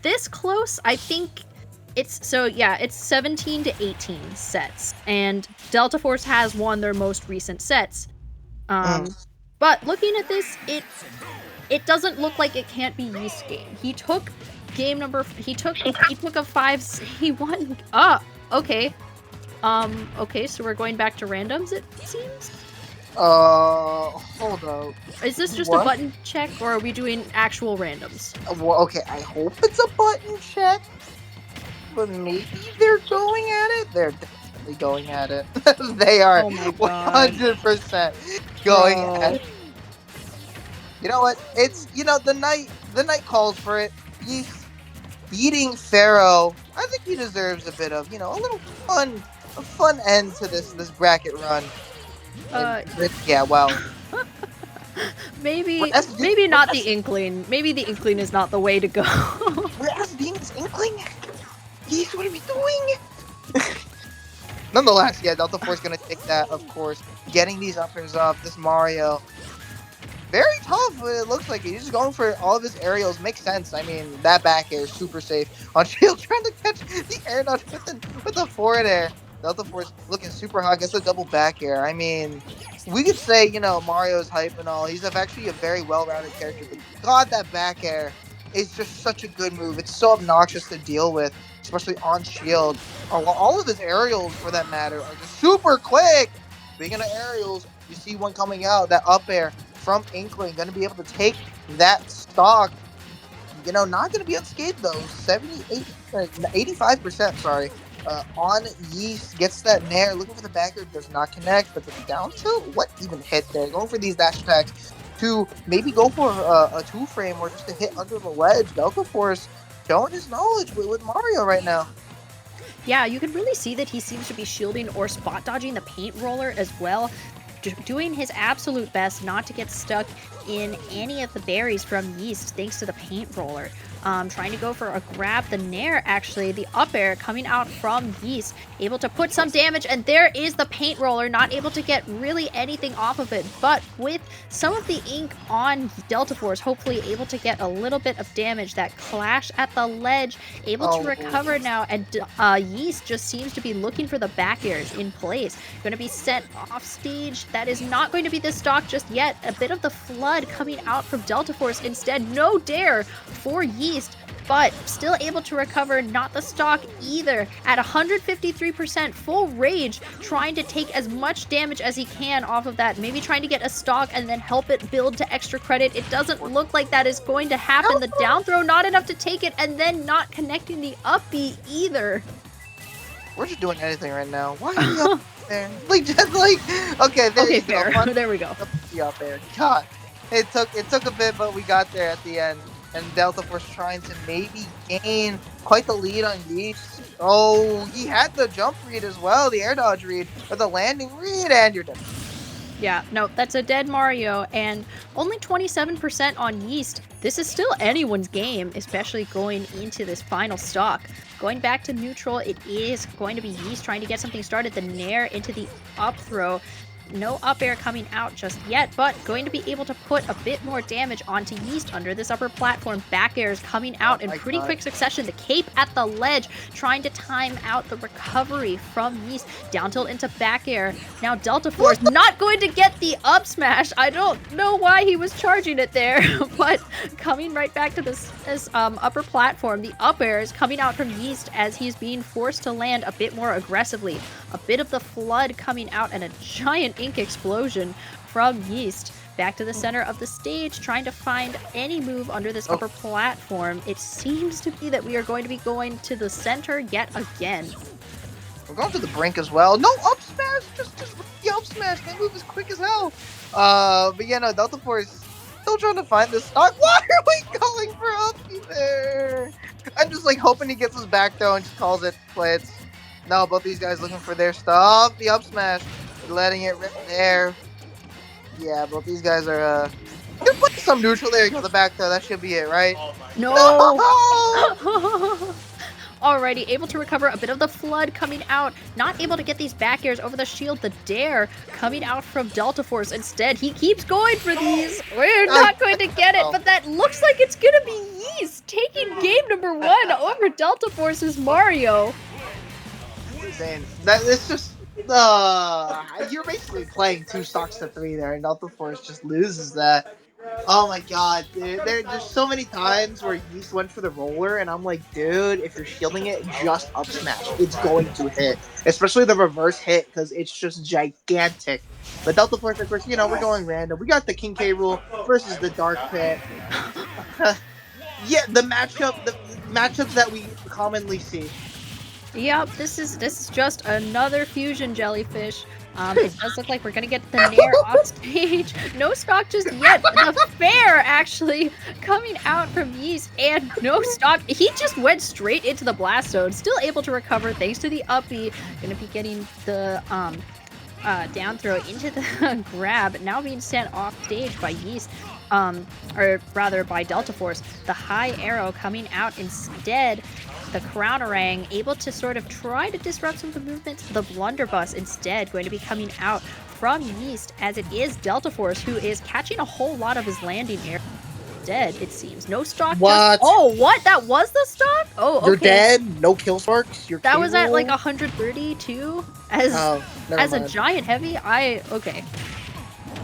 this close, I think it's 17 to 18 sets, and Deltaforce has won their most recent sets. But looking at this, it doesn't look like it can't be Yeast's game. He took he took a 5. He won. Okay. Okay, so we're going back to randoms, it seems. Hold up. Is this just a button check, or are we doing actual randoms? Well, okay, I hope it's a button check, but maybe they're going at it. They're definitely going at it. They are 100% going at it. You know what? It's the night calls for it. He's beating Pharaoh. I think he deserves a bit of a little fun end to this bracket run. Yeah, well. maybe not the Inkling. Maybe the Inkling is not the way to go. We're asking this Inkling. Yeast, what are we doing? Nonetheless, yeah, Deltaforce gonna take that, of course. Getting these uppers off. This Mario, very tough. It looks like he's just going for all of his aerials. Makes sense. I mean, that back air is super safe. On shield, trying to catch the air dodge with the forward air. Deltaforce looking super hot. Gets a double back air. I mean, we could say, Mario's hype and all. He's actually a very well-rounded character. But God, that back air is just such a good move. It's so obnoxious to deal with, especially on shield. All of his aerials, for that matter, are just super quick. Speaking of aerials, you see one coming out, that up air from Inkling. Going to be able to take that stock. Not going to be unscathed, though. 85%, sorry. On Yeast, gets that nair, looking for the backer, does not connect, but the down tilt, what even hit there? Going for these dash attacks to maybe go for a 2-frame or just a hit under the ledge. Deltaforce showing his knowledge with Mario right now. Yeah, you can really see that he seems to be shielding or spot dodging the paint roller as well, doing his absolute best not to get stuck in any of the berries from Yeast thanks to the paint roller. Trying to go for a grab. The nair, actually, the up air coming out from Yeast, able to put some damage, and there is the paint roller, not able to get really anything off of it, but with some of the ink on Deltaforce, hopefully able to get a little bit of damage. That clash at the ledge, able to recover now, and Yeast just seems to be looking for the back airs in place. Going to be sent off stage. That is not going to be the stock just yet. A bit of the flood coming out from Deltaforce instead. No dare for Yeast, but still able to recover. Not the stock either. At 153% full rage, trying to take as much damage as he can off of that. Maybe trying to get a stock and then help it build to extra credit. It doesn't look like that is going to happen. The down throw not enough to take it, and then not connecting the up B either. We're just doing anything right now. Why are you up there? Okay, there you go. There we go. Up there. God, it took a bit, but we got there at the end. And Deltaforce trying to maybe gain quite the lead on Yeast. Oh, he had the jump read as well, the air dodge read, or the landing read, and you're dead. Yeah, no, that's a dead Mario, and only 27% on Yeast. This is still anyone's game, especially going into this final stock. Going back to neutral, it is going to be Yeast trying to get something started. The nair into the up throw. No up air coming out just yet, but going to be able to put a bit more damage onto Yeast under this upper platform. Back airs coming out in pretty quick succession. The cape at the ledge, trying to time out the recovery from Yeast. Down tilt into back air. Now Deltaforce not going to get the up smash. I don't know why he was charging it there, but coming right back to this upper platform. The up air is coming out from Yeast as he's being forced to land a bit more aggressively. A bit of the flood coming out and a giant ink explosion from Yeast. Back to the center of the stage, trying to find any move under this upper platform. It seems to be that we are going to be going to the center yet again. We're going to the brink as well. No up smash, just the up smash. They move as quick as hell. But yeah, no, Deltaforce still trying to find this stock. Why are we going for up there? I'm just hoping he gets his back throw and just calls it quits. No, both these guys looking for their stuff. The up smash, letting it rip there. Yeah, both these guys are gonna put some neutral. There you go, the back throw. That should be it, right? No. Alrighty, able to recover a bit of the flood coming out. Not able to get these back airs over the shield. The dare coming out from Deltaforce. Instead, he keeps going for these. We're not going to get it, but that looks like it's gonna be Yeast taking game number 1 over Deltaforce's Mario. Insane. It's just you're basically playing 2 stocks to 3 there, and Deltaforce just loses that. Oh my god, dude. There's so many times where Yeast went for the roller, and I'm like, dude, if you're shielding it, just up smash. It's going to hit. Especially the reverse hit, because it's just gigantic. But Deltaforce, of course, you know, we're going random. We got the King K rule versus the Dark Pit. Yeah, the matchups that we commonly see. Yep, this is just another fusion jellyfish. It does look like we're gonna get the Nair off stage. No stock just yet, but the fair actually coming out from Yeast, and no stock. He just went straight into the blast zone, still able to recover thanks to the up B. Gonna be getting the down throw into the grab, now being sent off stage by Yeast. Or rather by Deltaforce. The high arrow coming out instead. The Crownerang able to sort of try to disrupt some of the movements. The Blunderbuss instead going to be coming out from Yeast, as it is Deltaforce who is catching a whole lot of his landing air. Dead, it seems. No stock. What? Oh, what? That was the stock? Oh, okay. You're dead. No kill sparks. You're that was at like 132 as a mind. giant heavy. Okay.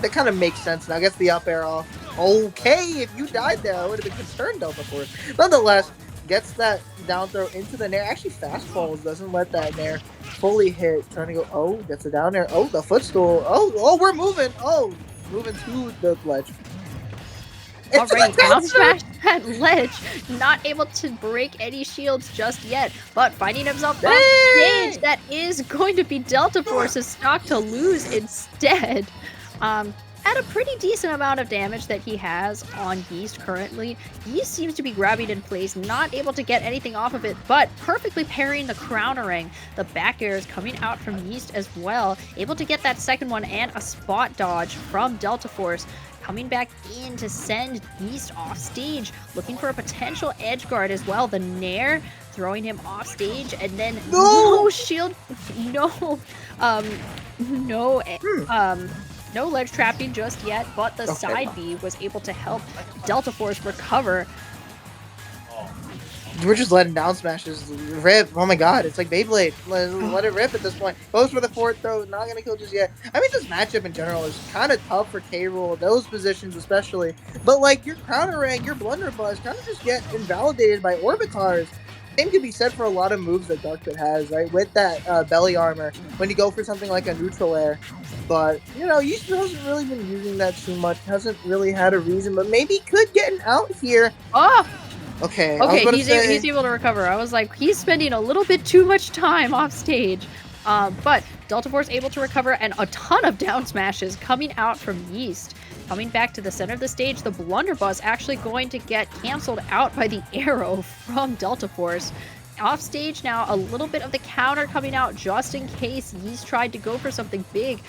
That kind of makes sense now. Gets the up air off. Okay, if you died there, I would have been concerned, Deltaforce. Nonetheless, gets that down throw into the Nair. Actually, fast falls, doesn't let that Nair fully hit. Trying to go, oh, gets it down there. Oh, the footstool. Oh, we're moving. Oh, moving to the ledge. Alright, down smash that ledge. Not able to break any shields just yet, but finding himself off stage. That is going to be Deltaforce's stock to lose instead. At a pretty decent amount of damage that he has on Yeast currently. Yeast seems to be grabbing in place, not able to get anything off of it, but perfectly parrying the Crownerang. The back air is coming out from Yeast as well, able to get that second one and a spot dodge from Deltaforce. Coming back in to send Yeast off stage, looking for a potential edge guard as well. The Nair throwing him off stage, and then no shield, no ledge trapping just yet, but the side B was able to help Deltaforce recover. We're just letting down smashes rip. Oh my god, it's like Beyblade. Let it rip at this point. Goes for the forward throw, not gonna kill just yet. I mean, this matchup in general is kind of tough for K. Rool, those positions especially. But like your Crownerang, your Blunderbuss kind of just get invalidated by Orbitars. Same could be said for a lot of moves that Dark Pit has, right? With that belly armor, when you go for something like a neutral air. But, you know, Yeast hasn't really been using that too much. Hasn't really had a reason, but maybe could get an out here. Oh! Okay, he's able to recover. I was like, he's spending a little bit too much time off stage. But Deltaforce able to recover, and a ton of down smashes coming out from Yeast. Coming back to the center of the stage, the Blunderbuss actually going to get canceled out by the arrow from Deltaforce. Off stage now, a little bit of the counter coming out just in case Yeast tried to go for something big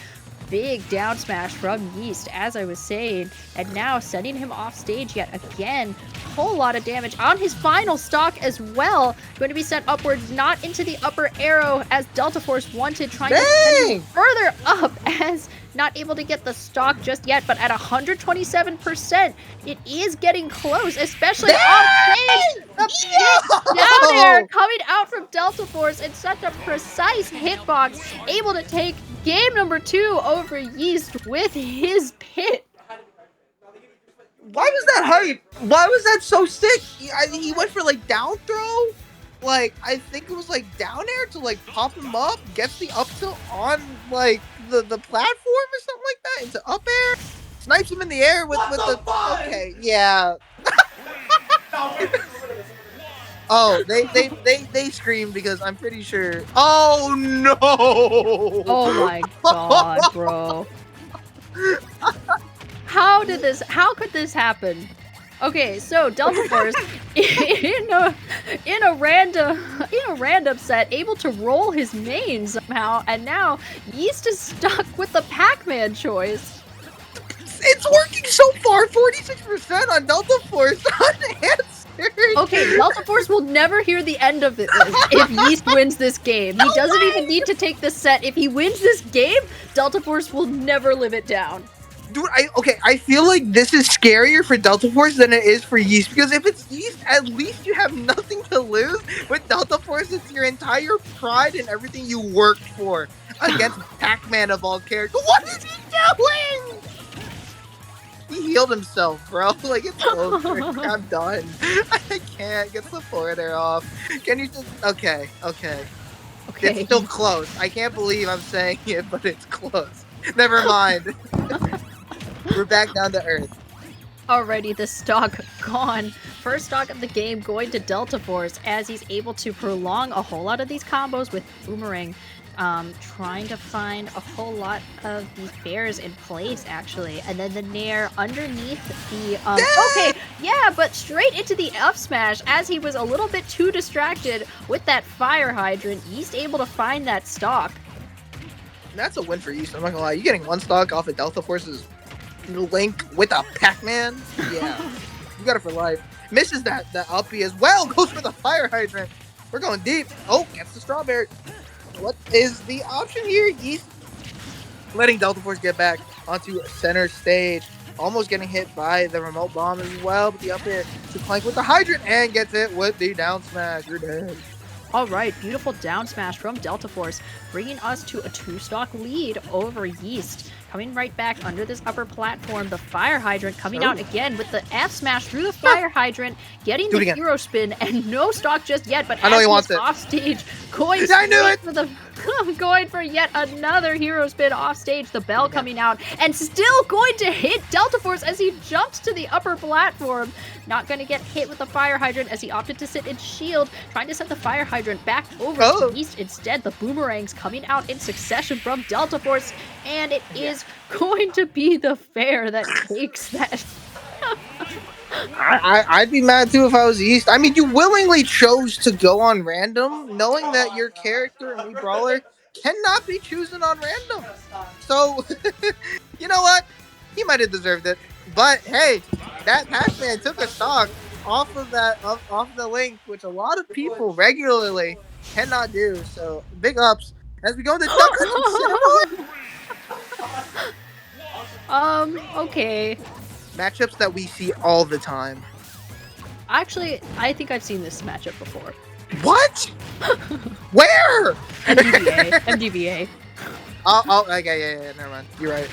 down smash from Yeast, as I was saying, and now sending him off stage yet again. Whole lot of damage on his final stock as well. Going to be sent upwards, not into the upper arrow as Deltaforce wanted, trying to send him further up, as not able to get the stock just yet, but at 127%, it is getting close, especially off stage. The down air coming out from Deltaforce in such a precise hitbox, able to take game number 2 over Yeast with his pit. Why was that hype? Why was that so sick? He went for like down throw. Like, I think it was like down air to like pop him up, gets the up tilt on like the platform or something like that into up air, snipes him in the air with the okay, yeah. Oh, they screamed because I'm pretty sure. Oh no! Oh my god, bro. How could this happen? Okay, so Deltaforce in a random set, able to roll his main somehow, and now Yeast is stuck with the Pac-Man choice. It's working so far, 46% on Deltaforce on Ants. Okay, Deltaforce will never hear the end of it if Yeast wins this game. He doesn't even need to take the set. If he wins this game, Deltaforce will never live it down. Dude, I feel like this is scarier for Deltaforce than it is for Yeast, because if it's Yeast, at least you have nothing to lose. With Deltaforce, it's your entire pride and everything you worked for against Pac-Man of all characters. What is he doing? He healed himself, bro. Like, it's over. I'm done. I can't. Get the floor there off. Can you just... Okay. It's still close. I can't believe I'm saying it, but it's close. Never mind. We're back down to earth. Alrighty, the stock gone. First stock of the game going to Deltaforce as he's able to prolong a whole lot of these combos with Boomerang. Trying to find a whole lot of these bears in place, actually. And then the Nair underneath the, okay, yeah, but straight into the F smash as he was a little bit too distracted with that fire hydrant. Yeast able to find that stock. That's a win for Yeast, I'm not gonna lie. You getting one stock off of Deltaforce's Link with a Pac-Man? Yeah. You got it for life. Misses that uppy as well. Goes for the fire hydrant. We're going deep. Oh, gets the strawberry. What is the option here? Yeast letting Deltaforce get back onto center stage. Almost getting hit by the remote bomb as well. But the up air to Plank with the hydrant and gets it with the down smash. You're dead. Alright, beautiful down smash from Deltaforce, bringing us to a 2-stock lead over Yeast. Coming right back under this upper platform, the fire hydrant coming out again with the F smash through the fire hydrant, getting the hero spin, and no stock just yet, but I know he wants it off stage, going going for yet another hero spin off stage, the bell coming out, and still going to hit Deltaforce as he jumps to the upper platform. Not going to get hit with the fire hydrant as he opted to sit in shield, trying to send the fire hydrant back over to Yeast. Instead, the boomerangs coming out in succession from Deltaforce, and it is going to be the fair that takes that. I'd be mad too if I was Yeast. I mean, you willingly chose to go on random, knowing that your character in Wii Brawler cannot be chosen on random. So, you know what? He might have deserved it. But hey, that Pac-Man took a stock off of the Link, which a lot of people regularly cannot do. So big ups as we go to Duck. Okay. Matchups that we see all the time. Actually, I think I've seen this matchup before. What? Where? MDVA. Oh, okay, yeah, never mind. You're right.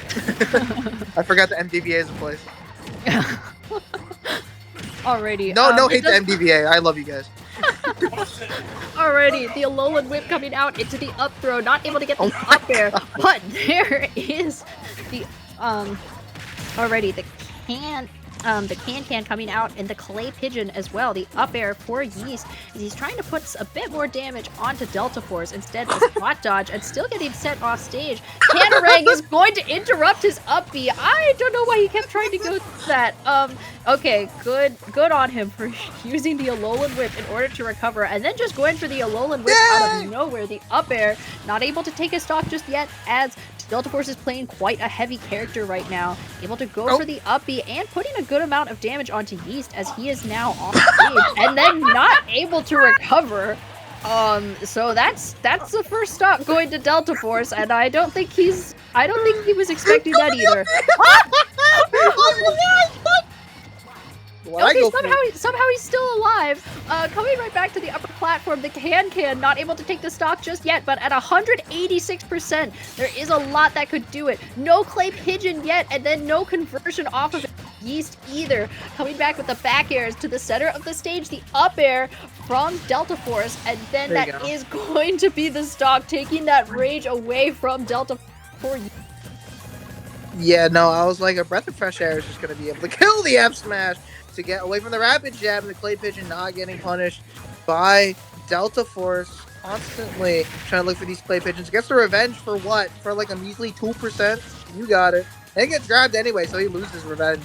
I forgot the MDVA is a place. Alrighty. No hate to MDVA. I love you guys. Alrighty, the Alolan Whip coming out into the up throw, not able to get the up air, but there is the already the can coming out and the clay pigeon as well. The up air for Yeast as he's trying to put a bit more damage onto Deltaforce. Instead, the spot dodge and still getting set off stage. Canarang is going to interrupt his up B. I don't know why he kept trying to go through that. Okay, good on him for using the Alolan Whip in order to recover, and then just going for the Alolan Whip out of nowhere. The up air, not able to take a stock just yet, as Deltaforce is playing quite a heavy character right now, able to go for the up B and putting a good amount of damage onto Yeast as he is now on stage, and then not able to recover. So that's the first stop going to Deltaforce, and I don't think he was expecting that either. Okay, somehow he's still alive. Coming right back to the upper platform, the can not able to take the stock just yet, but at 186%, there is a lot that could do it. No clay pigeon yet, and then no conversion off of Yeast either. Coming back with the back airs to the center of the stage, the up air from Deltaforce, and then that is going to be the stock, taking that rage away from Deltaforce. Yeah, no, I was like, a breath of fresh air is just going to be able to kill the F smash to get away from the rapid jab, and the clay pigeon not getting punished by Deltaforce. Constantly trying to look for these clay pigeons. Gets the revenge for what? For like a measly 2%? You got it. And he gets grabbed anyway, so he loses revenge.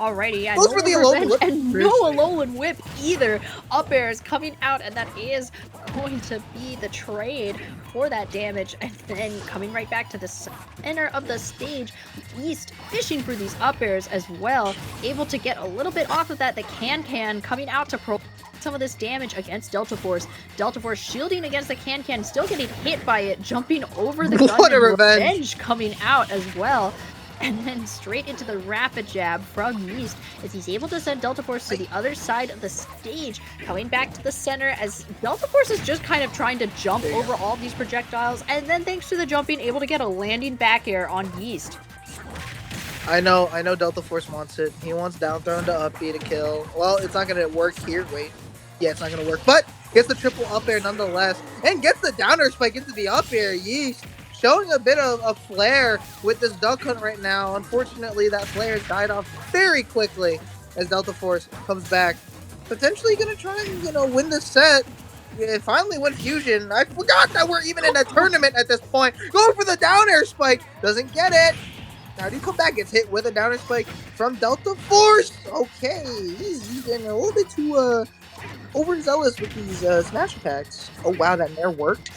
Alrighty, yeah, Those no were the revenge Alolan Whip. and no Alolan Whip either. Up air is coming out, and that is going to be the trade for that damage. And then coming right back to the center of the stage, Yeast fishing for these up airs as well, able to get a little bit off of that. The Can coming out to some of this damage against Deltaforce. Deltaforce shielding against the Can, still getting hit by it, jumping over the gun. What a and revenge coming out as well. And then straight into the rapid jab from Yeast as he's able to send Deltaforce to the other side of the stage, coming back to the center as Deltaforce is just kind of trying to jump over all these projectiles, and then thanks to the jumping, able to get a landing back air on Yeast. I know Deltaforce wants it. He wants down thrown to up B to kill. Well, it's not gonna work here. Wait. Yeah, it's not gonna work. But gets the triple up air nonetheless. And gets the downer spike into the up air. Yeast showing a bit of a flare with this duck hunt right now. Unfortunately, that flare has died off very quickly as Deltaforce comes back. Potentially gonna try and, win this set. Yeah, finally win Fusion. I forgot that we're even in a tournament at this point. Going for the down air spike. Doesn't get it. Now do you come back? Gets hit with a downer spike from Deltaforce. Okay, he's getting a little bit too overzealous with these smash attacks. Oh wow, that nair worked.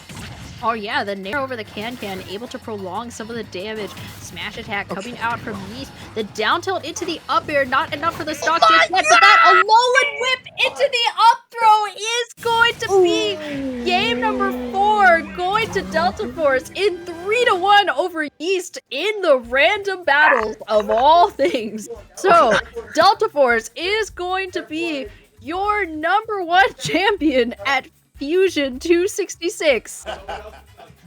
Oh yeah, the nair over the Can, able to prolong some of the damage. Smash attack coming out from Yeast. The down tilt into the up air, not enough for the stock just yet, but that Alolan Whip into the up throw is going to be game number 4, going to Deltaforce in 3-1 over Yeast in the random battles of all things. So, Deltaforce is going to be your #1 champion at Fusion 266.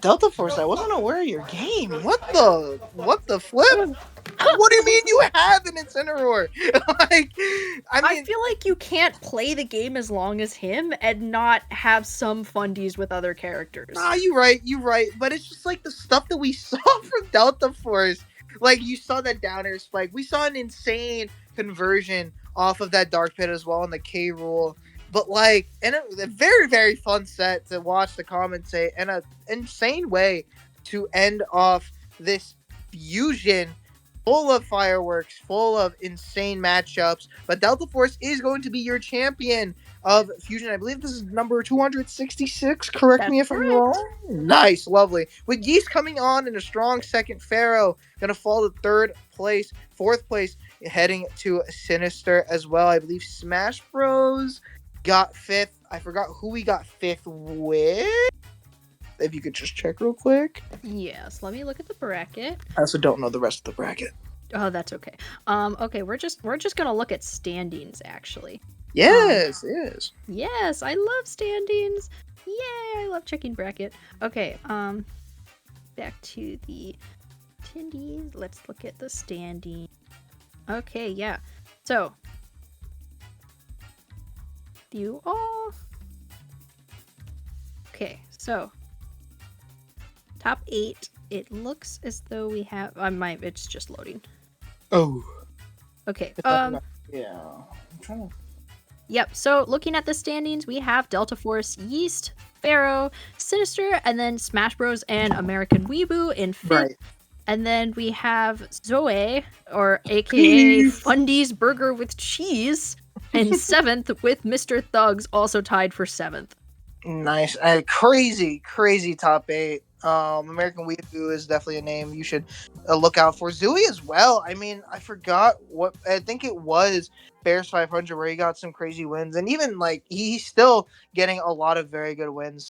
Deltaforce, I wasn't aware of your game. What the flip? What do you mean you have an Incineroar? I feel like you can't play the game as long as him and not have some fundies with other characters. Nah, you're right. But it's just like the stuff that we saw from Deltaforce. Like, you saw that downer spike. We saw an insane conversion off of that Dark Pit as well in the K rule. But in a very, very fun set to watch the commentate, and an insane way to end off this Fusion full of fireworks, full of insane matchups. But Deltaforce is going to be your champion of Fusion. I believe this is number 266. Correct me if I'm wrong. Nice, lovely. With Yeast coming on in a strong second, Pharaoh gonna fall to 3rd place, 4th place, heading to Sinister as well. I believe Smash Bros got 5th. I forgot who we got 5th with. If you could just check real quick. Yes, let me look at the bracket. I also don't know the rest of the bracket. Oh, that's okay. Okay, we're just gonna look at standings actually. Yes, Yes, I love standings. Yay, I love checking bracket. Okay, back to the attendees. Let's look at the standing. Okay, yeah. So, you all. Okay, so top 8. It looks as though we have. It's just loading. Oh. Okay. Yeah. I'm trying to. Yep. So looking at the standings, we have Deltaforce, Yeast, Pharaoh, Sinister, and then Smash Bros. And American Weeboo in 5th. Right. And then we have Zoe, or aka Fundy's Burger with Cheese, in 7th, with Mr. Thugs also tied for 7th. Nice. Crazy top 8. American Weeboo is definitely a name you should look out for. Zooey as well. I mean, I forgot what. I think it was Bears 500 where he got some crazy wins. And even, he's still getting a lot of very good wins.